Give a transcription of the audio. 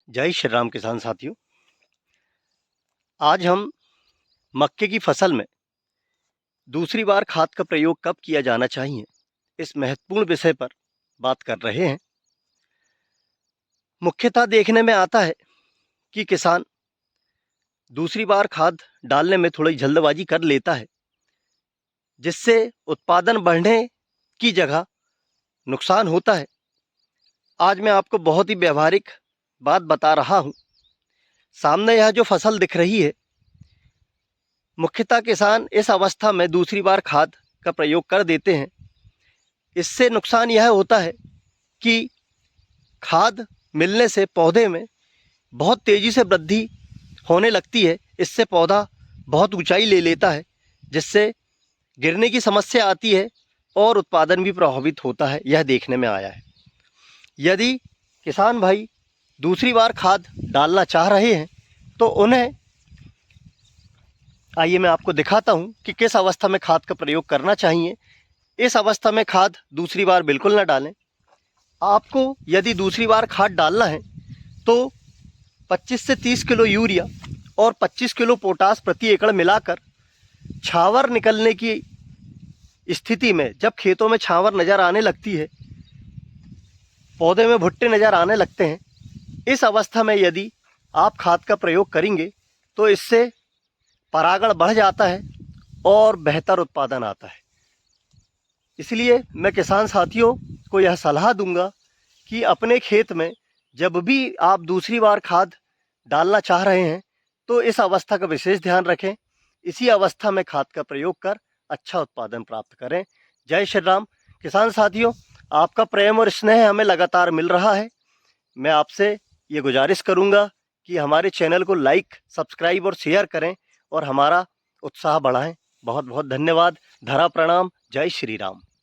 जय श्री राम किसान साथियों। आज हम मक्के की फसल में दूसरी बार खाद का प्रयोग कब किया जाना चाहिए, इस महत्वपूर्ण विषय पर बात कर रहे हैं। मुख्यतः देखने में आता है कि किसान दूसरी बार खाद डालने में थोड़ी जल्दबाजी कर लेता है, जिससे उत्पादन बढ़ने की जगह नुकसान होता है। आज मैं आपको बहुत ही व्यवहारिक बात बता रहा हूँ। सामने यह जो फसल दिख रही है, मुख्यतः किसान इस अवस्था में दूसरी बार खाद का प्रयोग कर देते हैं। इससे नुकसान यह होता है कि खाद मिलने से पौधे में बहुत तेज़ी से वृद्धि होने लगती है। इससे पौधा बहुत ऊंचाई ले लेता है, जिससे गिरने की समस्या आती है और उत्पादन भी प्रभावित होता है। यह देखने में आया है। यदि किसान भाई दूसरी बार खाद डालना चाह रहे हैं तो उन्हें आइए मैं आपको दिखाता हूं कि किस अवस्था में खाद का प्रयोग करना चाहिए। इस अवस्था में खाद दूसरी बार बिल्कुल ना डालें। आपको यदि दूसरी बार खाद डालना है तो 25 से 30 किलो यूरिया और 25 किलो पोटास प्रति एकड़ मिलाकर छावर निकलने की स्थिति में, जब खेतों में छावर नज़र आने लगती है, पौधे में भुट्टे नज़र आने लगते हैं, इस अवस्था में यदि आप खाद का प्रयोग करेंगे तो इससे परागण बढ़ जाता है और बेहतर उत्पादन आता है। इसलिए मैं किसान साथियों को यह सलाह दूंगा कि अपने खेत में जब भी आप दूसरी बार खाद डालना चाह रहे हैं तो इस अवस्था का विशेष ध्यान रखें। इसी अवस्था में खाद का प्रयोग कर अच्छा उत्पादन प्राप्त करें। जय श्री राम किसान साथियों, आपका प्रेम और स्नेह हमें लगातार मिल रहा है। मैं आपसे ये गुजारिश करूंगा कि हमारे चैनल को लाइक, सब्सक्राइब और शेयर करें और हमारा उत्साह बढ़ाएं। बहुत बहुत धन्यवाद। धरा प्रणाम। जय श्री राम।